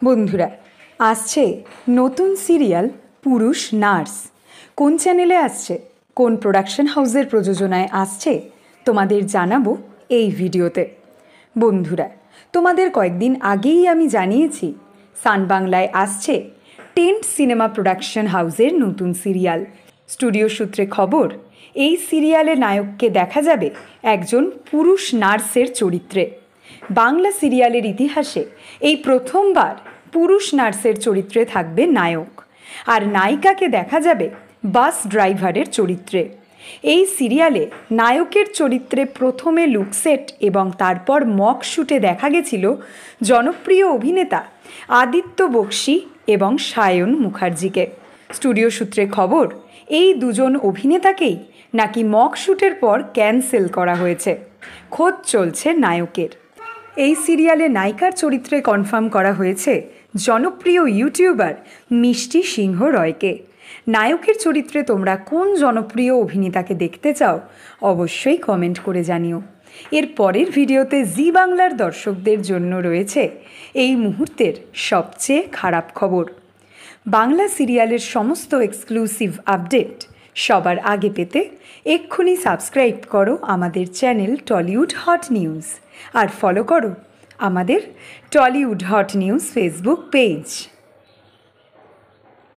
বন্ধুরা, আসছে নতুন সিরিয়াল পুরুষ নার্স। কোন চ্যানেলে আসছে, কোন প্রোডাকশন হাউসের প্রযোজনায় আসছে তোমাদের জানাবো এই ভিডিওতে। বন্ধুরা, তোমাদের কয়েকদিন আগেই আমি জানিয়েছি সান বাংলায় আসছে টেন্ট সিনেমা প্রোডাকশন হাউসের নতুন সিরিয়াল। স্টুডিও সূত্রে খবর, এই সিরিয়ালে নায়ককে দেখা যাবে একজন পুরুষ নার্সের চরিত্রে। বাংলা সিরিয়ালের ইতিহাসে এই প্রথমবার পুরুষ নার্সের চরিত্রে থাকবে নায়ক, আর নায়িকাকে দেখা যাবে বাস ড্রাইভারের চরিত্রে। এই সিরিয়ালে নায়কের চরিত্রে প্রথমে লুকসেট এবং তারপর মক শুটে দেখা গেছিল জনপ্রিয় অভিনেতা আদিত্য বক্সী এবং সায়ন মুখার্জিকে। স্টুডিও সূত্রে খবর, এই দুজন অভিনেতাকেই নাকি মক শুটের পর ক্যান্সেল করা হয়েছে। খোঁজ চলছে নায়কের। এই সিরিয়ালে নায়িকার চরিত্রে কনফার্ম করা হয়েছে জনপ্রিয় ইউটিউবার মিষ্টি সিংহ রয়কে। নায়কের চরিত্রে তোমরা কোন জনপ্রিয় অভিনেতাকে দেখতে চাও অবশ্যই কমেন্ট করে জানিও। এর পরের ভিডিওতে জি বাংলার দর্শকদের জন্য রয়েছে এই মুহূর্তের সবচেয়ে খারাপ খবর। বাংলা সিরিয়ালের সমস্ত এক্সক্লুসিভ আপডেট সবার আগে পেতে এক্ষুনি সাবস্ক্রাইব করো আমাদের চ্যানেল টলিউড হট নিউজ, আর ফলো করো আমাদের Tollywood hot news Facebook page.